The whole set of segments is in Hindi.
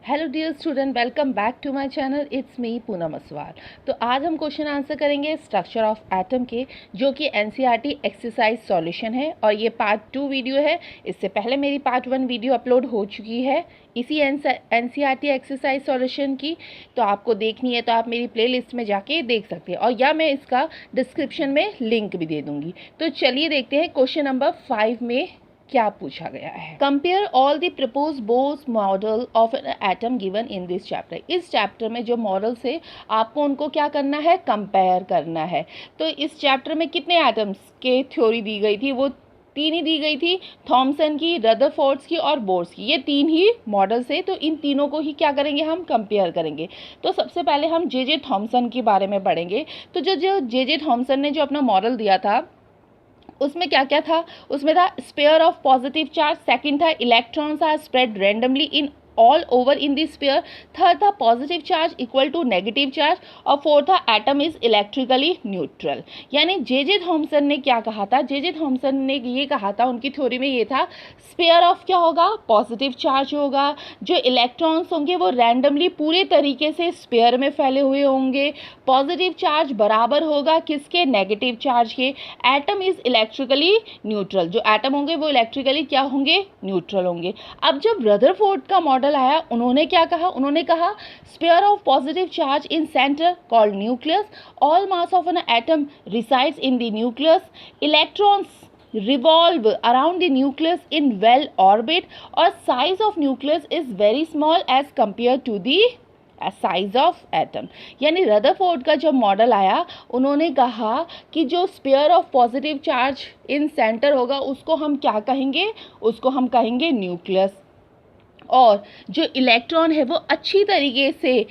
Hello dear student, welcome back to my channel. It's me Poonam Aswar. तो आज हम क्वेश्चन आंसर करेंगे स्ट्रक्चर ऑफ एटम के, जो कि एनसीईआरटी एक्सरसाइज सॉल्यूशन है और ये पार्ट 2 वीडियो है। इससे पहले मेरी पार्ट 1 वीडियो अपलोड हो चुकी है इसी एनसीईआरटी एक्सरसाइज सॉल्यूशन की। तो आपको देखनी है तो आप मेरी प्लेलिस्ट में जाके देख सकते हैं, और या मैं इसका डिस्क्रिप्शन में लिंक भी दे दूँगी। तो चलिए देखते हैं क्वेश्चन नंबर 5 में क्या पूछा गया है। Compare all the propose Bohr's model of an atom given in this chapter. इस चैप्टर में जो मॉडल्स है आपको उनको क्या करना है, कंपेयर करना है। तो इस चैप्टर में कितने एटम्स के थ्योरी दी गई थी, वो 3 ही दी गई थी, थॉमसन की, रदरफोर्ड्स की और बोर्स की। ये 3 ही मॉडल्स है, तो इन तीनों को ही क्या करेंगे, हम कंपेयर करेंगे। तो सबसे पहले हम जे थॉमसन के बारे में पढ़ेंगे। तो जो जे थॉमसन ने जो अपना मॉडल दिया था उसमें क्या क्या था, उसमें था sphere of positive charge, second था electrons are spread randomly in all over in the sphere, third था positive charge equal to negative charge, और फोर्थ था एटम इज इलेक्ट्रिकली न्यूट्रल। यानी जे थॉमसन ने क्या कहा था, जे थॉमसन ने ये कहा था, उनकी थ्योरी में ये था, स्पेयर ऑफ क्या होगा, पॉजिटिव चार्ज होगा, जो इलेक्ट्रॉन्स होंगे वो रैंडमली पूरे तरीके से स्पेयर में फैले हुए होंगे, पॉजिटिव चार्ज बराबर होगा किसके, नेगेटिव चार्ज के, एटम इज इलेक्ट्रिकली न्यूट्रल, जो एटम होंगे वो इलेक्ट्रिकली क्या होंगे, न्यूट्रल होंगे। अब जब रदरफोर्ड का मॉडल आया, उन्होंने क्या कहा, उन्होंने कहा spare of positive charge in centre called nucleus, all mass of an atom resides in the nucleus, electrons revolve around the nucleus in well orbit, or size of nucleus is very small as compared to the size of atom. यानी रदरफोर्ड का जब मॉडल आया, उन्होंने कहा कि जो spare of positive charge in centre होगा उसको हम क्या कहेंगे, उसको हम कहेंगे न्यूक्लियस, और जो इलेक्ट्रॉन है वो अच्छी तरीके से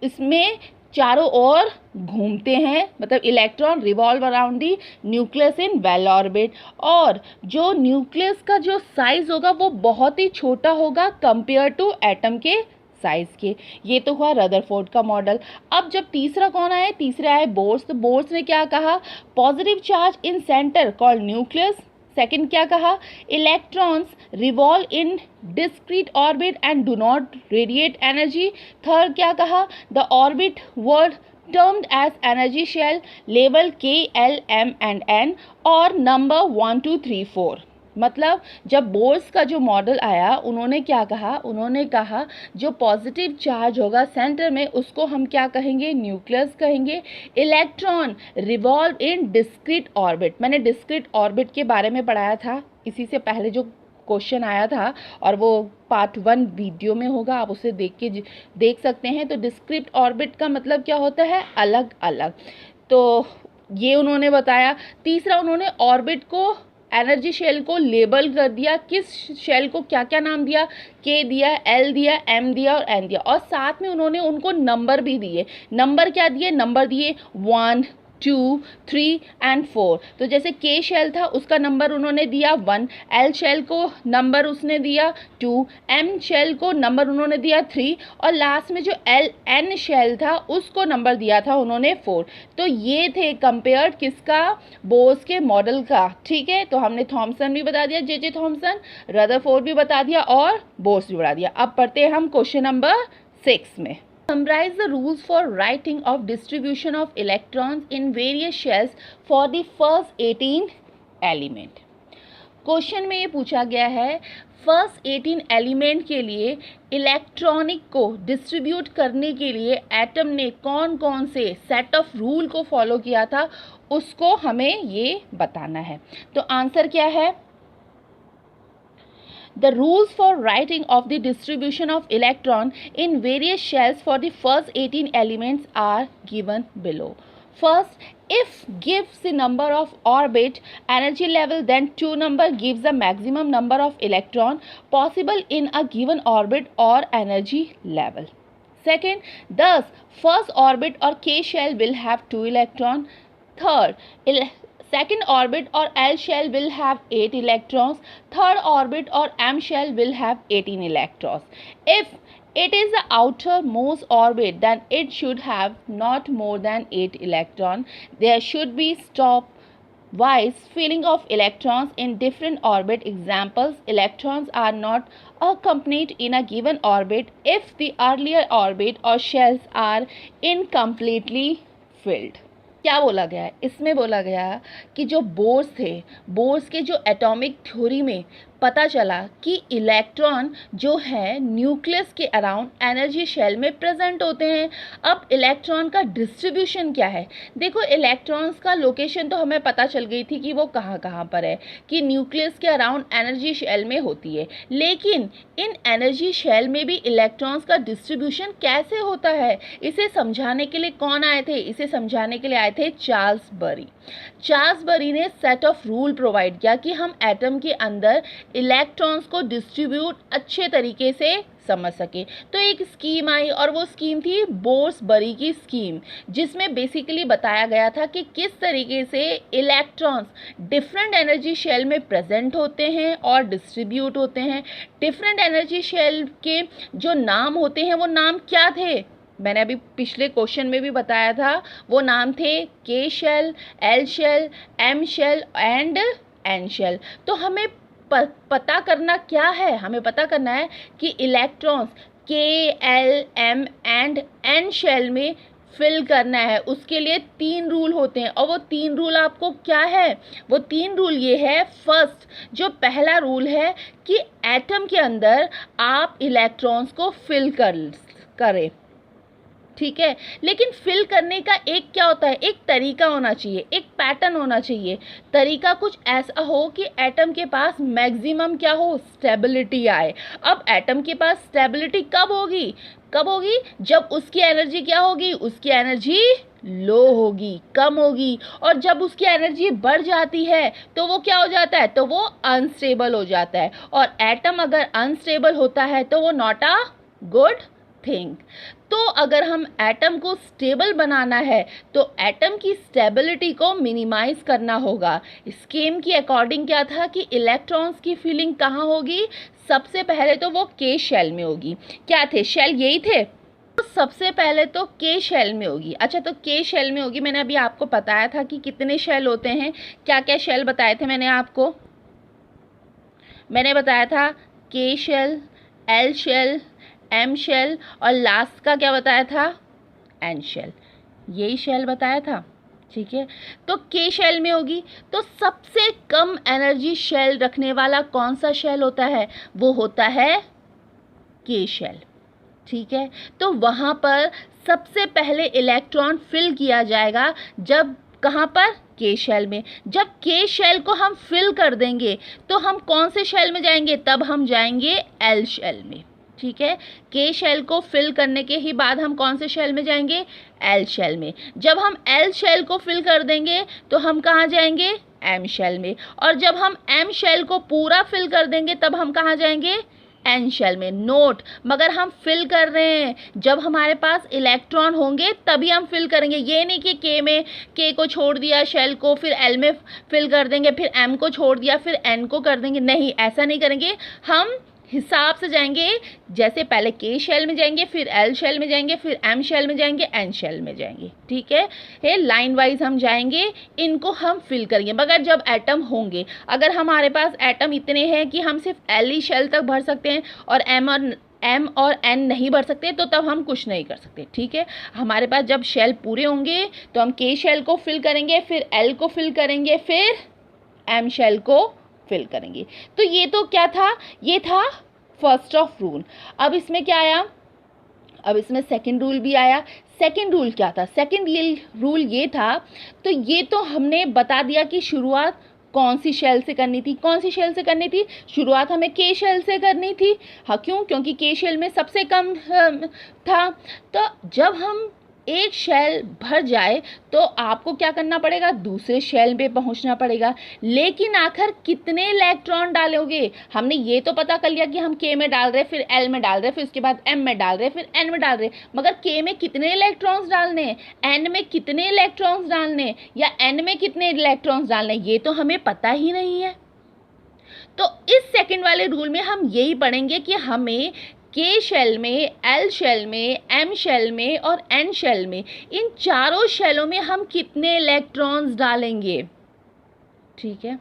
इसमें चारों ओर घूमते हैं, मतलब electron revolve around the nucleus in well orbit, और जो न्यूक्लियस का जो साइज होगा वो बहुत ही छोटा होगा कंपेयर टू एटम के साइज के। ये तो हुआ रदरफोर्ड का मॉडल। अब जब तीसरा कौन आया, तीसरा है बोर्स। तो बोर्स ने क्या कहा, positive charge in centre called nucleus, second क्या कहा, electrons revolve in discrete orbit and do not radiate energy, third क्या कहा, the orbit word termed as energy shell label K, L, M and N और नंबर 1, 2, 3, 4। मतलब जब बोर्स का जो मॉडल आया, उन्होंने क्या कहा, उन्होंने कहा जो पॉजिटिव चार्ज होगा सेंटर में उसको हम क्या कहेंगे, न्यूक्लियस कहेंगे, इलेक्ट्रॉन रिवॉल्व इन डिस्क्रीट ऑर्बिट। मैंने डिस्क्रीट ऑर्बिट के बारे में पढ़ाया था इसी से पहले जो क्वेश्चन आया था, और वो पार्ट 1 वीडियो में होगा, आप उसे देख सकते हैं। तो डिस्क्रीट ऑर्बिट का मतलब क्या होता है, अलग अलग। तो ये उन्होंने बताया। तीसरा, उन्होंने ऑर्बिट को, एनर्जी शेल को लेबल कर दिया, किस शेल को क्या क्या नाम दिया, के दिया, एल दिया, एम दिया और एन दिया, और साथ में उन्होंने उनको नंबर भी दिए। नंबर क्या दिए, नंबर दिए 1, 2, 3 एंड 4। तो जैसे के शेल था उसका नंबर उन्होंने दिया 1, एल शेल को नंबर उसने दिया 2, एम शेल को नंबर उन्होंने दिया 3, और लास्ट में जो एन शेल था उसको नंबर दिया था उन्होंने 4। तो ये थे कंपेयर किसका, बोर्स के मॉडल का। ठीक है, तो हमने थॉमसन भी बता दिया, जे थॉमसन, रदरफोर्ड भी बता दिया और बोर्स भी बता दिया। अब पढ़ते हैं हम क्वेश्चन नंबर 6 में। Summarize the rules for writing of distribution of electrons in various shells for the first 18 element। Question में ये पूछा गया है, फर्स्ट 18 एलिमेंट के लिए इलेक्ट्रॉनिक को डिस्ट्रीब्यूट करने के लिए एटम ने कौन कौन से सेट ऑफ रूल को फॉलो किया था, उसको हमें ये बताना है। तो आंसर क्या है, the rules for writing of the distribution of electron in various shells for the first 18 elements are given below. First, if gives the number of orbit energy level, then 2 number gives the maximum number of electron possible in a given orbit or energy level. Second, thus first orbit or K shell will have 2 electron. Third, second orbit or L shell will have 8 electrons. Third orbit or M shell will have 18 electrons. If it is the outermost orbit, then it should have not more than 8 electrons. There should be stopwise filling of electrons in different orbit. Examples, electrons are not complete in a given orbit if the earlier orbit or shells are incompletely filled। क्या बोला गया है इसमें? बोला गया कि जो बोर्स थे, बोर्स के जो एटॉमिक थ्योरी में पता चला कि इलेक्ट्रॉन जो है न्यूक्लियस के अराउंड एनर्जी शेल में प्रेजेंट होते हैं। अब इलेक्ट्रॉन का डिस्ट्रीब्यूशन क्या है? देखो, इलेक्ट्रॉन्स का लोकेशन तो हमें पता चल गई थी कि वो कहाँ कहाँ पर है, कि न्यूक्लियस के अराउंड एनर्जी शेल में होती है। लेकिन इन एनर्जी शेल में भी इलेक्ट्रॉन्स का डिस्ट्रीब्यूशन कैसे होता है, इसे समझाने के लिए कौन आए थे? इसे समझाने के लिए आए थे चार्ल्स बरी। चार्ल्स बरी ने सेट ऑफ रूल प्रोवाइड किया कि हम एटम के अंदर इलेक्ट्रॉन्स को डिस्ट्रीब्यूट अच्छे तरीके से समझ सके। तो एक स्कीम आई और वो स्कीम थी बोर्स बरी की स्कीम, जिसमें बेसिकली बताया गया था कि किस तरीके से इलेक्ट्रॉन्स डिफरेंट एनर्जी शेल में प्रेजेंट होते हैं और डिस्ट्रीब्यूट होते हैं। डिफरेंट एनर्जी शेल के जो नाम होते हैं वो नाम क्या थे? मैंने अभी पिछले क्वेश्चन में भी बताया था, वो नाम थे K shell, L shell, M shell and N shell. तो हमें पता करना क्या है? हमें पता करना है कि electrons K, L, M and N shell में फिल करना है। उसके लिए 3 रूल होते हैं और वो 3 रूल आपको क्या है? वो 3 रूल ये है। फर्स्ट, जो पहला रूल है कि एटम के अंदर आप इलेक्ट्रॉन्स को फिल करें, ठीक है। लेकिन फिल करने का एक क्या होता है? एक तरीका होना चाहिए, एक पैटर्न होना चाहिए। तरीका कुछ ऐसा हो कि एटम के पास मैक्सिमम क्या हो? स्टेबिलिटी आए। अब एटम के पास स्टेबिलिटी कब होगी? कब होगी? जब उसकी एनर्जी क्या होगी? उसकी एनर्जी लो होगी, कम होगी। और जब उसकी एनर्जी बढ़ जाती है तो वो क्या हो जाता है? तो वो अनस्टेबल हो जाता है। और एटम अगर अनस्टेबल होता है तो वो नॉट अ गुड थिंग। तो अगर हम एटम को स्टेबल बनाना है तो एटम की स्टेबिलिटी को मिनिमाइज करना होगा। स्कीम की अकॉर्डिंग क्या था कि इलेक्ट्रॉन्स की फीलिंग कहाँ होगी? सबसे पहले तो वो के शेल में होगी। क्या थे शेल? यही थे। तो सबसे पहले तो के शेल में होगी। अच्छा, तो के शेल में होगी। मैंने अभी आपको बताया था कि कितने शेल होते हैं, क्या क्या शेल बताए थे मैंने आपको? मैंने बताया था K shell, L shell, M shell और लास्ट का क्या बताया था? N shell. यही शेल बताया था, ठीक है। तो के शेल में होगी। तो सबसे कम एनर्जी शेल रखने वाला कौन सा शेल होता है? वो होता है के शेल, ठीक है। तो वहाँ पर सबसे पहले इलेक्ट्रॉन फिल किया जाएगा। जब कहाँ पर? के शेल में। जब के शेल को हम फिल कर देंगे तो हम कौन से शेल में जाएंगे? तब हम जाएंगे एल शेल में, ठीक है। के शेल को फिल करने के ही बाद हम कौन से शेल में जाएंगे? एल शेल में। जब हम एल शेल को फिल कर देंगे तो हम कहाँ जाएंगे? एम शेल में। और जब हम एम शेल को पूरा फिल कर देंगे तब हम कहाँ जाएंगे? एन शेल में। नोट, मगर हम फिल कर रहे हैं, जब हमारे पास इलेक्ट्रॉन होंगे तभी हम फिल करेंगे। ये नहीं कि के में के को छोड़ दिया शेल को, फिर एल में फिल कर देंगे, फिर एम को छोड़ दिया, फिर एन को कर देंगे। नहीं, ऐसा नहीं करेंगे। हम हिसाब से जाएंगे, जैसे पहले के शेल में जाएंगे, फिर एल शेल में जाएंगे, फिर एम शेल में जाएंगे, एन शेल में जाएंगे, ठीक है। ये लाइन वाइज हम जाएंगे, इनको हम फिल करेंगे। मगर जब एटम होंगे, अगर हमारे पास एटम इतने हैं कि हम सिर्फ एल ही शेल तक भर सकते हैं और एम और एन नहीं भर सकते, तो तब हम कुछ नहीं कर सकते, ठीक है। हमारे पास जब शेल पूरे होंगे तो हम के शेल को फिल करेंगे, फिर एल को फिल करेंगे, फिर एम शेल को फिल करेंगे। तो ये तो क्या था? ये था फर्स्ट ऑफ रूल। अब इसमें क्या आया? अब इसमें सेकंड रूल भी आया। सेकंड रूल क्या था? सेकंड रूल ये था, तो ये तो हमने बता दिया कि शुरुआत कौन सी शेल से करनी थी। कौन सी शेल से करनी थी? शुरुआत हमें के शेल से करनी थी। हाँ, क्यों? क्योंकि के शेल में सबसे कम था। तो जब हम एक शेल भर जाए तो आपको क्या करना पड़ेगा? दूसरे शेल पे पहुंचना पड़ेगा। लेकिन आखिर कितने इलेक्ट्रॉन डालोगे? हमने ये तो पता कर लिया कि हम के में डाल रहे, फिर एल में डाल रहे, फिर उसके बाद एम में डाल रहे, फिर एन में डाल रहे। मगर के में कितने इलेक्ट्रॉन्स डालने, एन में कितने इलेक्ट्रॉन्स डालने, या एन में कितने इलेक्ट्रॉन्स डालने, ये तो हमें पता ही नहीं है। तो इस सेकंड वाले रूल में हम यही पढ़ेंगे कि हमें के शेल में, एल शेल में, एम शेल में और एन शेल में, इन चारों शेलों में हम कितने इलेक्ट्रॉन्स डालेंगे, ठीक है।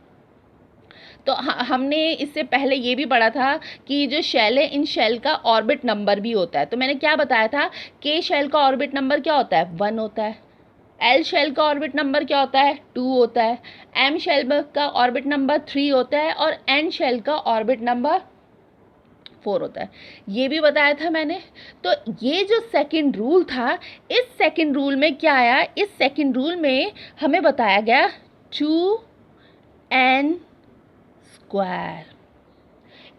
तो हमने इससे पहले ये भी पढ़ा था कि जो शेल है, इन शेल का ऑर्बिट नंबर भी होता है। तो मैंने क्या बताया था, के शेल का ऑर्बिट नंबर क्या होता है, 1 होता है। एल शेल का ऑर्बिट नंबर क्या होता है, 2 होता है। एम शेल का ऑर्बिट नंबर 3 होता है और एन शेल का ऑर्बिट नंबर 4 होता है। ये भी बताया था मैंने। तो ये जो सेकंड रूल था, इस सेकंड रूल में क्या आया, इस सेकंड रूल में हमें बताया गया 2n स्क्वायर।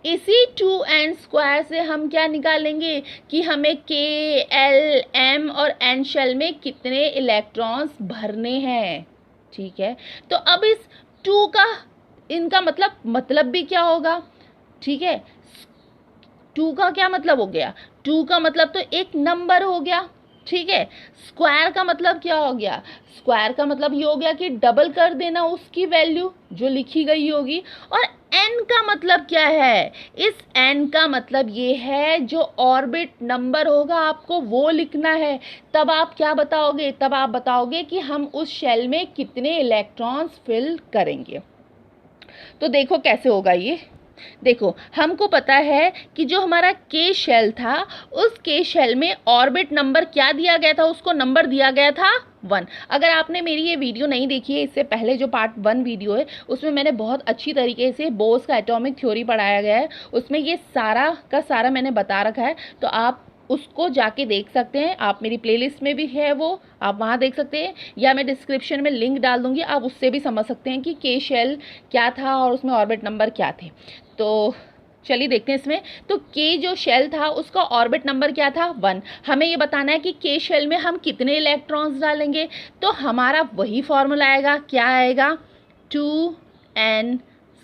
इसी 2n स्क्वायर से हम क्या निकालेंगे कि हमें के, एल, एम और एन शेल में कितने इलेक्ट्रॉन्स भरने हैं। ठीक है, तो अब इस 2 का इनका मतलब भी क्या होगा। ठीक है, 2 का क्या मतलब हो गया, 2 का मतलब तो एक नंबर हो गया। ठीक है, स्क्वायर का मतलब क्या हो गया, स्क्वायर का मतलब ये हो गया कि डबल कर देना उसकी वैल्यू जो लिखी गई होगी। और n का मतलब क्या है, इस n का मतलब ये है जो ऑर्बिट नंबर होगा आपको वो लिखना है। तब आप क्या बताओगे, तब आप बताओगे कि हम उस शेल में कितने इलेक्ट्रॉन्स फिल करेंगे। तो देखो कैसे होगा ये। देखो, हमको पता है कि जो हमारा के शेल था, उस के शेल में ऑर्बिट नंबर क्या दिया गया था, उसको नंबर दिया गया था 1। अगर आपने मेरी ये वीडियो नहीं देखी है, इससे पहले जो पार्ट 1 वीडियो है उसमें मैंने बहुत अच्छी तरीके से बोर्स का एटॉमिक थ्योरी पढ़ाया गया है, उसमें ये सारा का सारा मैंने बता रखा है। तो आप उसको जाके देख सकते हैं, आप मेरी प्लेलिस्ट में भी है वो, आप वहाँ देख सकते हैं, या मैं डिस्क्रिप्शन में लिंक डाल दूँगी, आप उससे भी समझ सकते हैं कि के शेल क्या था और उसमें ऑर्बिट नंबर क्या थे। तो चलिए देखते हैं इसमें। तो के जो शेल था उसका ऑर्बिट नंबर क्या था, 1। हमें ये बताना है कि के शेल में हम कितने इलेक्ट्रॉन्स डालेंगे। तो हमारा वही फॉर्मूला आएगा, क्या आएगा, 2n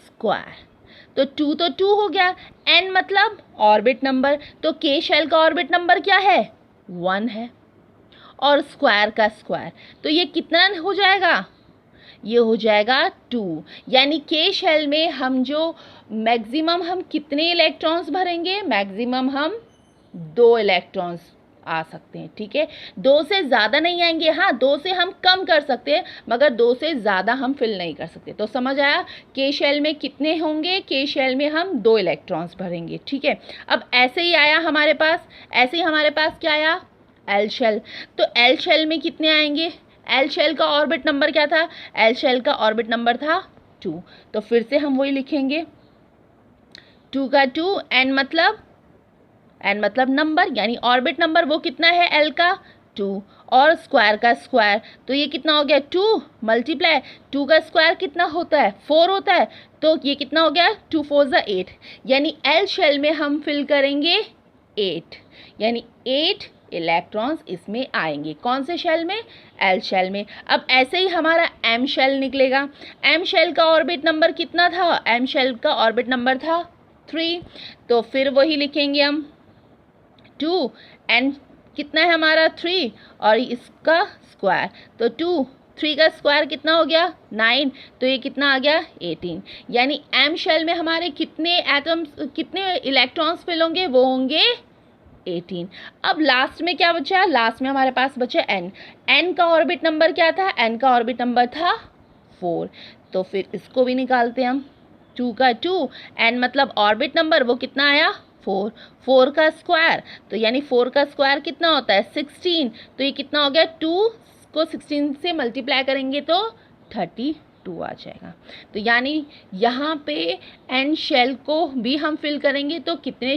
स्क्वायर। तो 2 तो 2 हो गया, n मतलब ऑर्बिट नंबर, तो के शेल का ऑर्बिट नंबर क्या है, 1 है, और स्क्वायर का स्क्वायर, तो ये कितना हो जाएगा, ये हो जाएगा 2। यानी के शेल में हम जो मैक्सिमम हम कितने इलेक्ट्रॉन्स भरेंगे, मैक्सिमम हम 2 इलेक्ट्रॉन्स आ सकते हैं। ठीक है, 2 से ज़्यादा नहीं आएंगे, हाँ 2 से हम कम कर सकते हैं, मगर 2 से ज़्यादा हम फिल नहीं कर सकते। तो समझ आया, के शेल में कितने होंगे, के शेल में हम 2 इलेक्ट्रॉन्स भरेंगे। ठीक है, अब ऐसे ही आया हमारे पास, ऐसे ही हमारे पास क्या आया, एल शेल। तो एल शेल में कितने आएंगे, एल शेल का ऑर्बिट नंबर क्या था, एल शेल का ऑर्बिट नंबर था 2। तो फिर से हम वही लिखेंगे, 2 का 2, n मतलब नंबर, यानी ऑर्बिट नंबर वो कितना है एल का, 2, और स्क्वायर का स्क्वायर, तो ये कितना हो गया, 2 मल्टीप्लाई 2 का स्क्वायर कितना होता है, 4 होता है, तो ये कितना हो गया, 2 4 8। यानी एल शेल में हम फिल करेंगे 8, यानी 8 इलेक्ट्रॉन्स इसमें आएंगे। कौन से शेल में, एल शेल में। अब ऐसे ही हमारा एम शेल निकलेगा। एम शेल का ऑर्बिट नंबर कितना था, एम शेल का ऑर्बिट नंबर था 3। तो फिर वही लिखेंगे हम 2, एन कितना है हमारा 3, और इसका स्क्वायर, तो 2 3 का स्क्वायर कितना हो गया, 9, तो ये कितना आ गया, 18। यानी एम शेल में हमारे कितने एटम्स, कितने इलेक्ट्रॉन्स फिल होंगे, वो होंगे 18। अब लास्ट में क्या बचा, लास्ट में हमारे पास बचा n। n का ऑर्बिट नंबर क्या था, n का ऑर्बिट नंबर था 4। तो फिर इसको भी निकालते हैं हम, 2 का 2, n मतलब ऑर्बिट नंबर वो कितना आया, 4, 4 का स्क्वायर, तो यानी 4 का स्क्वायर कितना होता है, 16। तो ये कितना हो गया, 2 को 16 से मल्टीप्लाई करेंगे तो 32 आ जाएगा। तो यानी यहाँ पे एन शेल को भी हम फिल करेंगे तो कितने,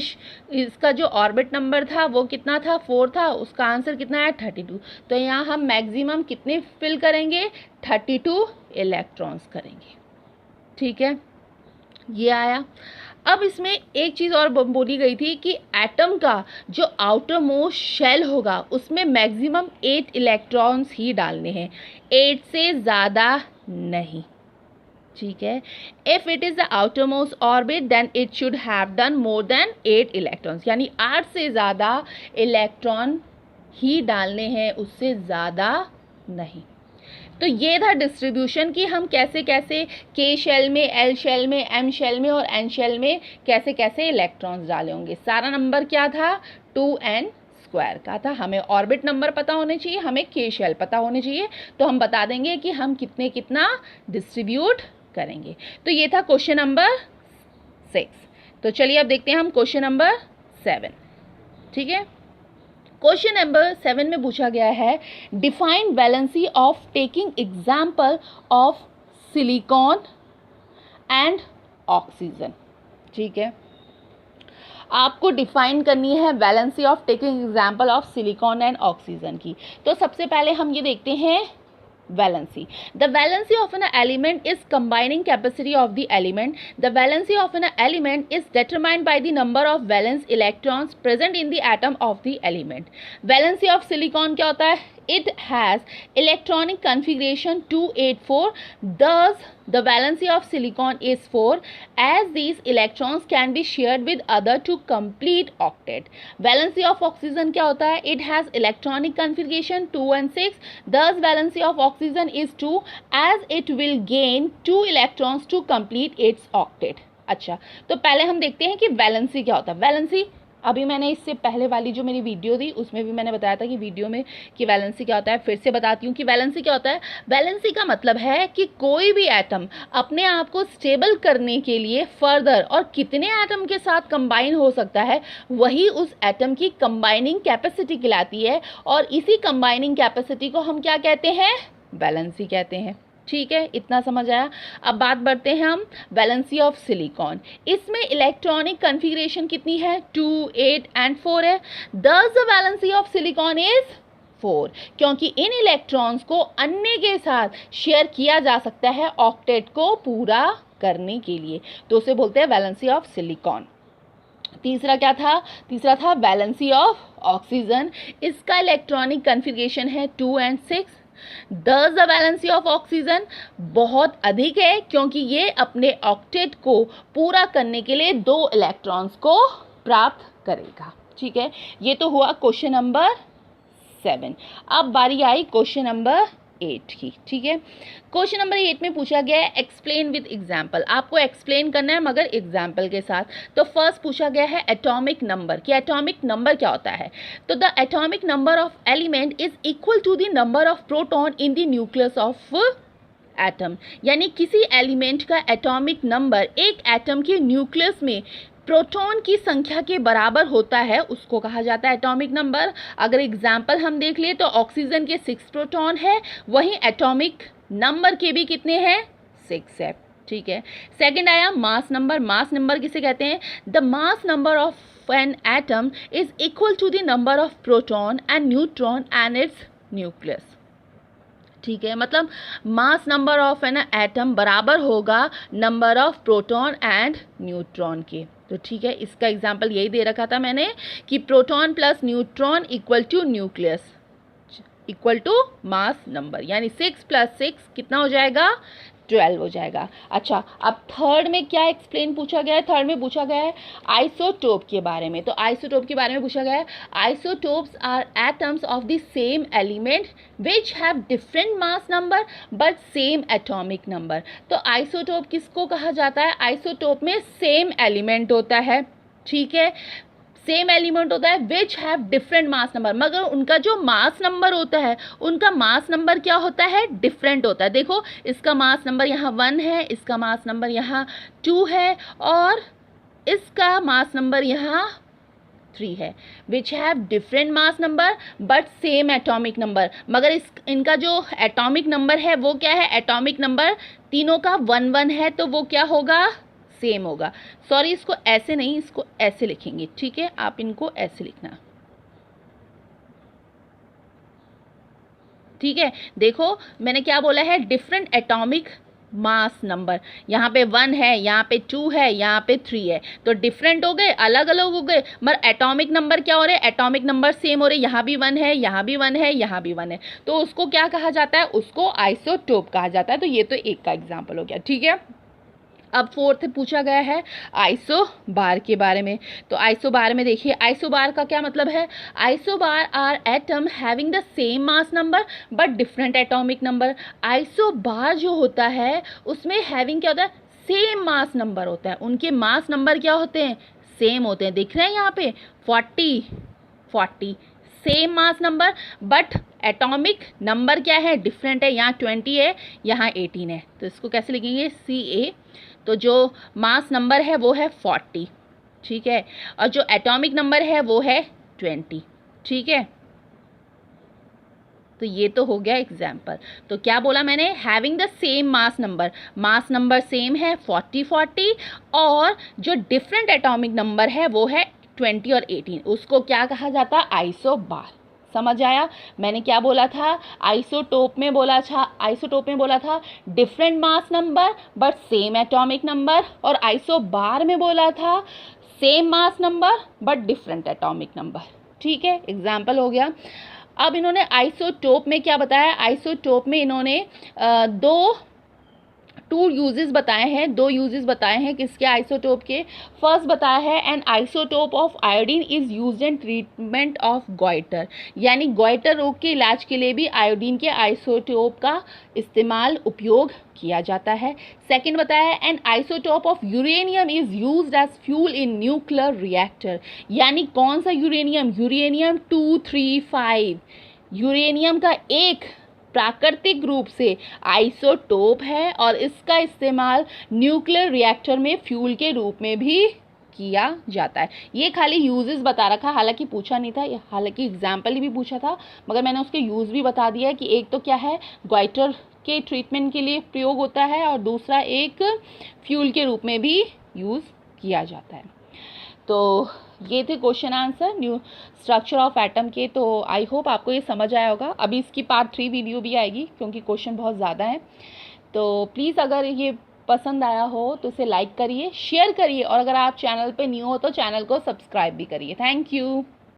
इसका जो ऑर्बिट नंबर था वो कितना था, 4 था, उसका आंसर कितना है, 32। तो यहाँ हम मैक्सिमम कितने फिल करेंगे, 32 इलेक्ट्रॉन्स करेंगे। ठीक है, ये आया। अब इसमें एक चीज़ और बोली गई थी कि एटम का जो आउटर मोस्ट शेल होगा उसमें मैक्सिमम 8 इलेक्ट्रॉन्स ही डालने हैं, 8 से ज़्यादा नहीं। ठीक है, if it is the outermost orbit then it should have done more than 8 electrons, यानी 8 से ज़्यादा इलेक्ट्रॉन ही डालने हैं, उससे ज़्यादा नहीं। तो ये था डिस्ट्रीब्यूशन कि हम कैसे कैसे के शेल में, एल शेल में, एम शेल में और एन शेल में कैसे कैसे इलेक्ट्रॉन्स डाले होंगे। सारा नंबर क्या था, 2n स्क्वायर का था। हमें ऑर्बिट नंबर पता होने चाहिए, हमें के शेल पता होने चाहिए, तो हम बता देंगे कि हम कितना डिस्ट्रीब्यूट करेंगे। तो ये था क्वेश्चन नंबर 6। तो चलिए अब देखते हैं हम क्वेश्चन नंबर 7। ठीक है, क्वेश्चन नंबर 7 में पूछा गया है define valency of taking example of silicon and oxygen. ठीक है, आपको डिफाइन करनी है valency of taking example of silicon and oxygen की। तो सबसे पहले हम ये देखते हैं valency. The valency of an element is combining capacity of the element. The valency of an element is determined by the number of valence electrons present in the atom of the element. Valency of silicon क्या होता है? It has electronic configuration 284. Thus, the valency of silicon is 4, as these electrons can be shared with other to complete octet. Valency of oxygen क्या होता है? It has electronic configuration 2 and 6. Thus, valency of oxygen is 2, as it will gain 2 electrons to complete its octet. अच्छा, तो पहले हम देखते हैं कि वैलेंसी क्या होता है। वैलेंसी अभी मैंने इससे पहले वाली जो मेरी वीडियो थी उसमें भी मैंने बताया था कि वीडियो में कि वैलेंसी क्या होता है। फिर से बताती हूँ कि वैलेंसी क्या होता है। वैलेंसी का मतलब है कि कोई भी एटम अपने आप को स्टेबल करने के लिए फर्दर और कितने एटम के साथ कंबाइन हो सकता है, वही उस एटम की कंबाइनिंग कैपेसिटी कहलाती है। और इसी कंबाइनिंग कैपेसिटी को हम क्या कहते हैं? वैलेंसी कहते हैं। ठीक है, इतना समझ आया। अब बात बढ़ते हैं हम वैलेंसी ऑफ सिलिकॉन। इसमें इलेक्ट्रॉनिक कन्फिगरेशन कितनी है? 2, 8 एंड 4 है। दस the valency of silicon is 4, क्योंकि इन इलेक्ट्रॉन्स को अन्य के साथ शेयर किया जा सकता है ऑक्टेट को पूरा करने के लिए, तो उसे बोलते हैं वैलेंसी ऑफ सिलिकॉन। तीसरा क्या था? तीसरा था वैलेंसी ऑफ ऑक्सीजन। इसका इलेक्ट्रॉनिक कन्फिगरेशन है 2 एंड 6। दस द वैलेंसी ऑफ ऑक्सीजन बहुत अधिक है, क्योंकि ये अपने ऑक्टेट को पूरा करने के लिए 2 इलेक्ट्रॉन्स को प्राप्त करेगा। ठीक है, ये तो हुआ क्वेश्चन नंबर 7। अब बारी आई क्वेश्चन नंबर 8 की। ठीक है, क्वेश्चन नंबर 8 में पूछा गया है एक्सप्लेन विद एग्जाम्पल। आपको एक्सप्लेन करना है मगर एग्जाम्पल के साथ। तो फर्स्ट पूछा गया है एटॉमिक नंबर, कि एटॉमिक नंबर क्या होता है। तो the atomic number of element is equal to the number of proton in the nucleus of atom. यानी किसी एलिमेंट का एटॉमिक नंबर एक एटम के न्यूक्लियस में प्रोटॉन की संख्या के बराबर होता है, उसको कहा जाता है एटॉमिक नंबर। अगर एग्जाम्पल हम देख लिए तो ऑक्सीजन के 6 प्रोटॉन है, वहीं एटॉमिक नंबर के भी कितने हैं? 6 है। ठीक है, सेकंड आया मास नंबर। मास नंबर किसे कहते हैं? The mass number of an atom is equal to the number of proton and neutron and its nucleus. ठीक है, मतलब mass number of an atom बराबर होगा number of proton and neutron के। तो ठीक है, इसका एग्जाम्पल यही दे रखा था मैंने कि proton plus neutron equal to nucleus equal to mass number, यानी 6 + 6 कितना हो जाएगा? 12 हो जाएगा। अच्छा, अब थर्ड में क्या एक्सप्लेन पूछा गया है? थर्ड में पूछा गया है आइसोटोप के बारे में। तो आइसोटोप के बारे में पूछा गया है isotopes are atoms of the same element which have different mass number but same atomic number. तो आइसोटोप किसको कहा जाता है? आइसोटोप में सेम एलिमेंट होता है। ठीक है, सेम एलिमेंट होता है विच हैव डिफरेंट मास नंबर, मगर उनका जो मास नंबर होता है उनका मास नंबर क्या होता है? डिफरेंट होता है। देखो, इसका मास नंबर यहाँ 1 है, इसका मास नंबर यहाँ 2 है और इसका मास नंबर यहाँ 3 है। विच have different mass number but same atomic number, मगर इनका जो एटॉमिक नंबर है वो क्या है? एटॉमिक नंबर तीनों का 1-1 है, तो वो क्या होगा? सेम होगा। सॉरी, इसको ऐसे नहीं, इसको ऐसे लिखेंगे। ठीक है, आप इनको ऐसे लिखना। ठीक है, देखो मैंने क्या बोला है? Different atomic mass number. यहाँ पे 1 है, यहाँ पे 2 है, यहाँ पे 3 है, तो डिफरेंट हो गए, अलग अलग हो गए, मगर एटॉमिक नंबर क्या हो रहे? एटॉमिक नंबर सेम हो रहे। यहाँ भी 1 है, यहाँ भी 1 है, यहाँ भी 1 है, तो उसको क्या कहा जाता है? उसको आइसोटोप कहा जाता है। तो ये तो एक का एग्जाम्पल हो गया। ठीक है, अब फोर्थ पूछा गया है आइसोबार के बारे में। तो आइसोबार में देखिए, आइसोबार का क्या मतलब है? Isobar are atom having the same mass number but different atomic number. Isobar जो होता है उसमें हैविंग क्या होता है? सेम मास नंबर होता है। उनके मास नंबर क्या होते हैं? सेम होते हैं। दिख रहे हैं यहाँ पे 40 40 same mass number but atomic number क्या है, डिफरेंट है, यहाँ 20 है, यहाँ 18 है, तो इसको कैसे लिखेंगे, Ca। तो जो मास नंबर है वो है 40, ठीक है, और जो एटॉमिक नंबर है वो है 20, ठीक है। तो ये तो हो गया एग्जाम्पल। तो क्या बोला मैंने, having the same mass number same है 40, और जो डिफरेंट एटॉमिक नंबर है वो है 20 और 18, उसको क्या कहा जाता है, आइसोबार। समझ आया, मैंने क्या बोला था, आइसोटोप में बोला था different mass number but same atomic number, और आइसोबार में बोला था same mass number but different atomic number, ठीक है। एग्जाम्पल हो गया। अब इन्होंने आइसोटोप में क्या बताया, आइसोटोप में इन्होंने दो यूजेस बताए हैं किसके, आइसोटोप के। फर्स्ट बताया है an isotope of iodine is used in treatment of goitre, यानी गॉइटर रोग के इलाज के लिए भी आयोडीन के आइसोटोप का उपयोग किया जाता है। सेकंड बताया है an isotope of uranium is used as fuel in nuclear reactor, यानी कौन सा यूरेनियम, यूरेनियम 235, यूरेनियम का एक प्राकृतिक रूप से आइसोटोप है और इसका इस्तेमाल न्यूक्लियर रिएक्टर में फ्यूल के रूप में भी किया जाता है। ये खाली यूजेस बता रखा, हालांकि पूछा नहीं था, हालांकि एग्जाम्पल भी पूछा था, मगर मैंने उसके यूज़ भी बता दिया है कि एक तो क्या है, गॉइटर के ट्रीटमेंट के लिए प्रयोग होता है, और दूसरा एक फ्यूल के रूप में भी यूज़ किया जाता है। तो ये थे question answer new structure of atom के। तो आई होप आपको ये समझ आया होगा। अभी इसकी पार्ट 3 वीडियो भी आएगी क्योंकि क्वेश्चन बहुत ज़्यादा है। तो प्लीज़ अगर ये पसंद आया हो तो इसे लाइक करिए, शेयर करिए, और अगर आप चैनल पे न्यू हो तो चैनल को सब्सक्राइब भी करिए। Thank you.